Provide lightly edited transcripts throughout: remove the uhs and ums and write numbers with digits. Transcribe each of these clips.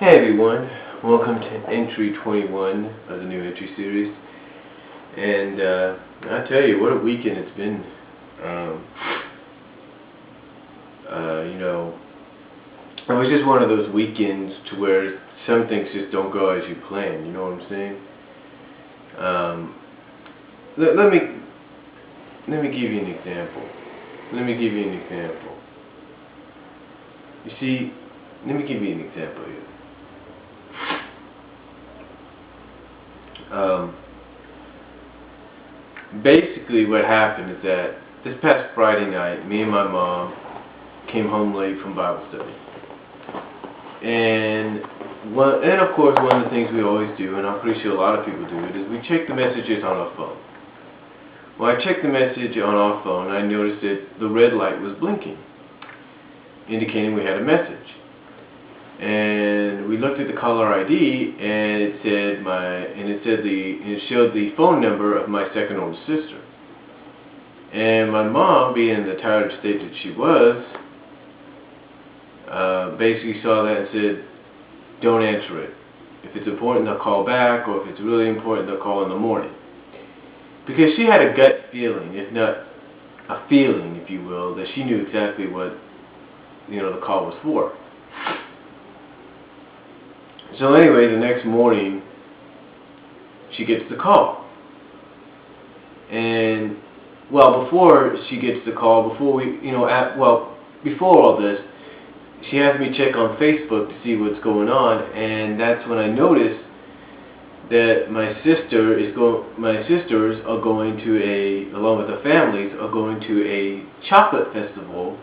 Hey everyone, welcome to entry 21 of the new entry series. And I tell you, what a weekend it's been. Um, it was just one of those weekends to where some things just don't go as you plan. You know what I'm saying? Let me give you an example. You see, let me give you an example here. Basically what happened is that this past Friday night, me and my mom came home late from Bible study. And of course, one of the things we always do, and I'm pretty sure a lot of people do it, is we check the messages on our phone. Well, I checked the message on our phone, and I noticed that the red light was blinking, indicating we had a message. And we looked at the caller ID, and it showed the phone number of my second oldest sister. And my mom, being in the tired state that she was, basically saw that and said, "Don't answer it. If it's important, they'll call back, or if it's really important, they'll call in the morning." Because she had a gut feeling, if not a feeling, if you will, that she knew exactly what the call was for. So anyway, the next morning, she gets the call. And, well, before she gets the call, before all this, she has me check on Facebook to see what's going on, and that's when I noticed that my sisters are going to along with their families, are going to a chocolate festival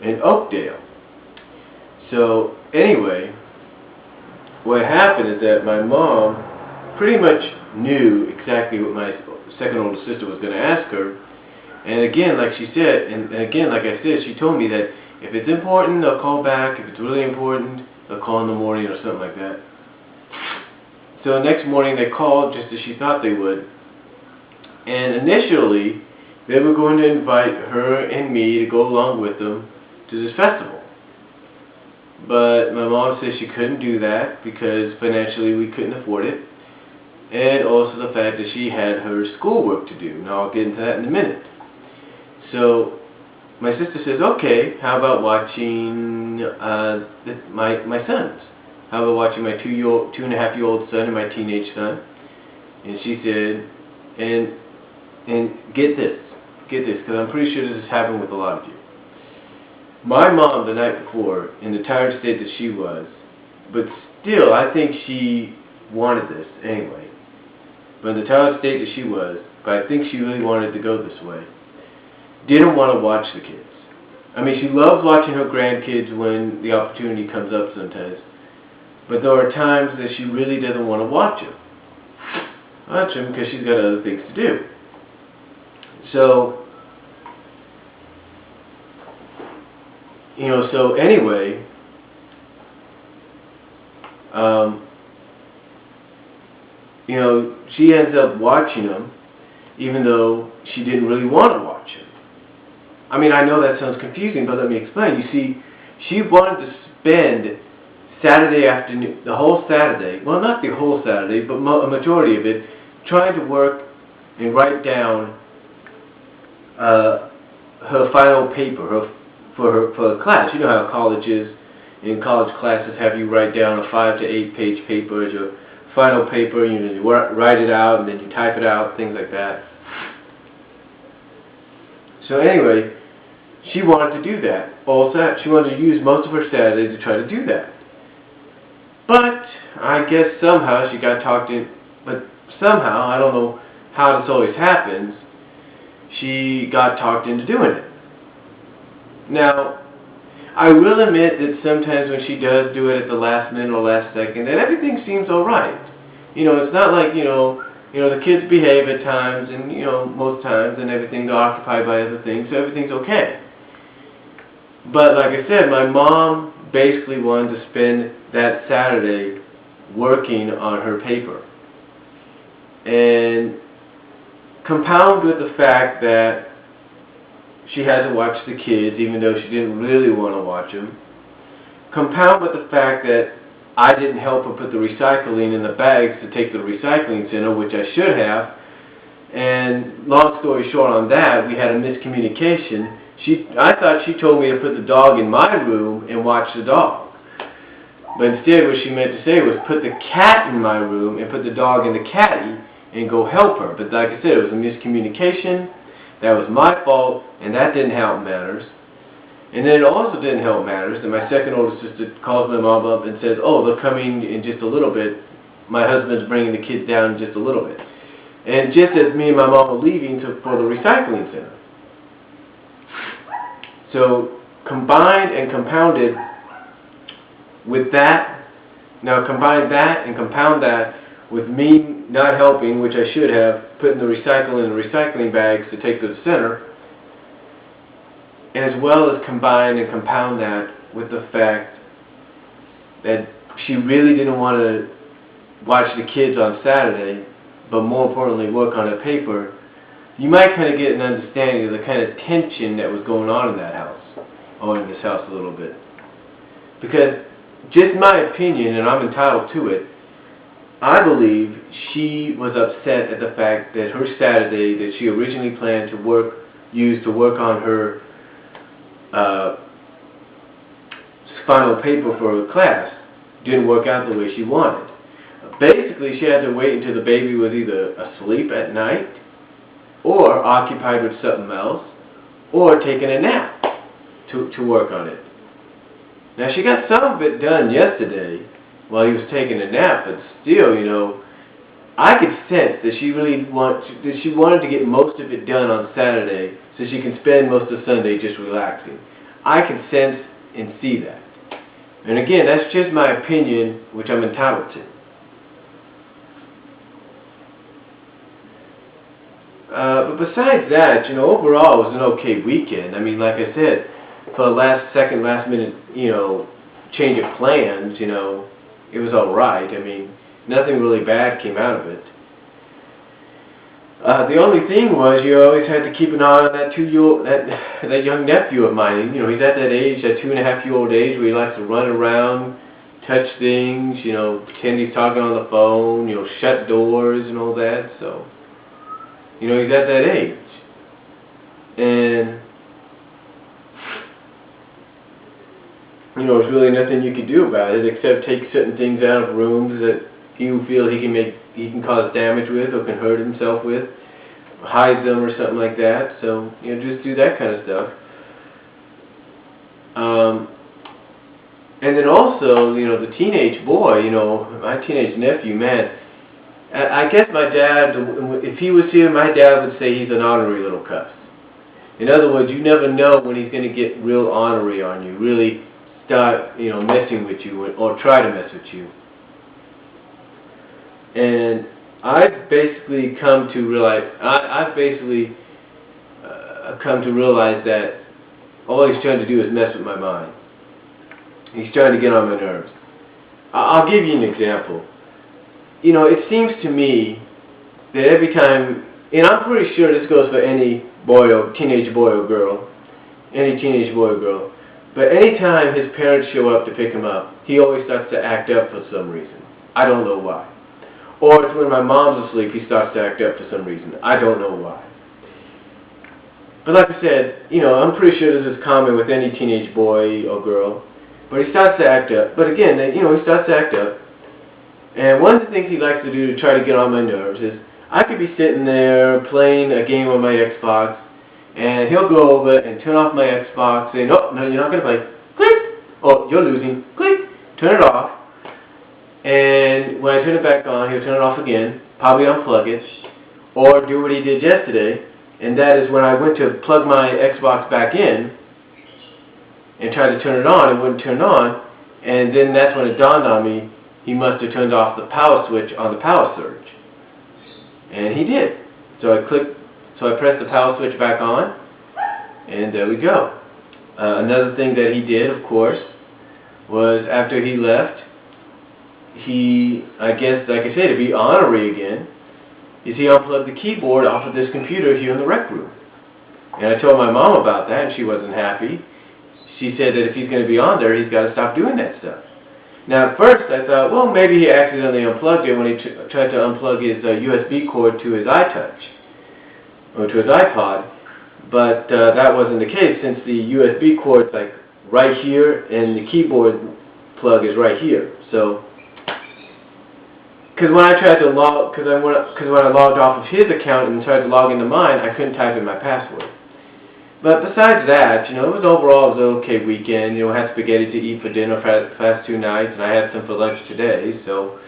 in Oakdale. So, anyway, what happened is that my mom pretty much knew exactly what my second oldest sister was going to ask her. And again, like she said, and again, like I said, she told me that if it's important, they'll call back. If it's really important, they'll call in the morning or something like that. So the next morning they called just as she thought they would. And initially, they were going to invite her and me to go along with them to this festival. But my mom said she couldn't do that because financially we couldn't afford it. And also the fact that she had her schoolwork to do. Now I'll get into that in a minute. So my sister says, "Okay, how about watching my sons? How about watching my 2.5-year-old son and my teenage son?" And she said, and get this, because I'm pretty sure this has happened with a lot of you. My mom, the night before, in the tired state that she was, but still, I think she wanted this anyway. But in the tired state that she was, but I think she really wanted to go this way, didn't want to watch the kids. I mean, she loves watching her grandkids when the opportunity comes up sometimes. But there are times that she really doesn't want to watch them. Because she's got other things to do. So anyway, she ends up watching them, even though she didn't really want to watch them. I mean, I know that sounds confusing, but let me explain. You see, she wanted to spend Saturday afternoon, the whole Saturday, well, not the whole Saturday, but a majority of it, trying to work and write down her final paper for a class. You know how colleges, in college classes, have you write down a 5 to 8 page paper as your final paper. You write it out and then you type it out, things like that. So anyway, she wanted to do that. She wanted to use most of her Saturday to try to do that. But I guess somehow she got talked in. But somehow, I don't know how this always happens, she got talked into doing it. Now, I will admit that sometimes when she does do it at the last minute or last second, that everything seems alright. It's not like, the kids behave at times and, most times and everything, they're occupied by other things, so everything's okay. But like I said, my mom basically wanted to spend that Saturday working on her paper. And compound with the fact that she had to watch the kids even though she didn't really want to watch them. Compound with the fact that I didn't help her put the recycling in the bags to take to the recycling center, which I should have. And long story short on that, we had a miscommunication. I thought she told me to put the dog in my room and watch the dog. But instead what she meant to say was put the cat in my room and put the dog in the caddy and go help her. But like I said, it was a miscommunication. That was my fault, and that didn't help matters. And then it also didn't help matters that my second oldest sister calls my mom up and says, oh, they're coming in just a little bit. My husband's bringing the kids down in just a little bit. And just as me and my mom were leaving for the recycling center. So combined and compounded with that, now combine that and compound that with me not helping, which I should have, putting the recycling in the recycling bags to take to the center, as well as combine and compound that with the fact that she really didn't want to watch the kids on Saturday, but more importantly work on a paper, you might kind of get an understanding of the kind of tension that was going on in that house, or in this house a little bit. Because, just my opinion, and I'm entitled to it, I believe she was upset at the fact that her Saturday that she originally planned to use to work on her final paper for her class didn't work out the way she wanted. Basically, she had to wait until the baby was either asleep at night, or occupied with something else, or taking a nap to work on it. Now, she got some of it done yesterday while he was taking a nap, but still, you know, I could sense that she really wanted to get most of it done on Saturday so she can spend most of Sunday just relaxing. I can sense and see that. And again, that's just my opinion, which I'm entitled to. But besides that, you know, overall it was an okay weekend. I mean, like I said, for the last minute, you know, change of plans, you know, it was all right. I mean, nothing really bad came out of it. The only thing was you always had to keep an eye on that young nephew of mine. You know, he's at that age, that 2.5-year-old age, where he likes to run around, touch things, you know, pretend he's talking on the phone, you know, shut doors and all that. So, you know, he's at that age. And, you know, there's really nothing you can do about it except take certain things out of rooms that you feel he can cause damage with or can hurt himself with, hide them or something like that. So, you know, just do that kind of stuff. And then also, you know, the teenage boy, you know, my teenage nephew, man, I guess my dad, if he was here, my dad would say he's an ornery little cuss. In other words, you never know when he's going to get real ornery on you, really start, you know, messing with you or try to mess with you. And I've basically come to realize, come to realize that all he's trying to do is mess with my mind. He's trying to get on my nerves. I'll give you an example. You know, it seems to me that every time, and I'm pretty sure this goes for any boy or teenage boy or girl, but anytime his parents show up to pick him up, he always starts to act up for some reason. I don't know why. Or it's when my mom's asleep, he starts to act up for some reason. I don't know why. But like I said, you know, I'm pretty sure this is common with any teenage boy or girl. But he starts to act up. But again, you know, he starts to act up. And one of the things he likes to do to try to get on my nerves is I could be sitting there playing a game on my Xbox, and he'll go over and turn off my Xbox, saying, "Oh, no, you're not going to play." Click! "Oh, you're losing." Click! Turn it off. And when I turn it back on, he'll turn it off again, probably unplug it, or do what he did yesterday, and that is when I went to plug my Xbox back in and tried to turn it on, it wouldn't turn on, and then that's when it dawned on me, he must have turned off the power switch on the power surge. And he did. So I pressed the power switch back on, and there we go. Another thing that he did, of course, was after he left, I guess, like I said, to be ornery again, is he unplugged the keyboard off of this computer here in the rec room. And I told my mom about that, and she wasn't happy. She said that if he's going to be on there, he's got to stop doing that stuff. Now, at first, I thought, well, maybe he accidentally unplugged it when he tried to unplug his USB cord to his iTouch, or to his iPod, but that wasn't the case, since the USB cord's like right here, and the keyboard plug is right here. So, because when I tried to log, because when I logged off of his account and tried to log into mine, I couldn't type in my password. But besides that, it was overall an okay weekend. I had spaghetti to eat for dinner for past 2 nights, and I had some for lunch today. So,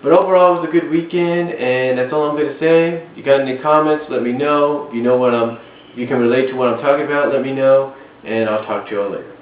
but overall, it was a good weekend, and that's all I'm going to say. If you got any comments, let me know. If you know if you can relate to what I'm talking about, let me know, and I'll talk to you all later.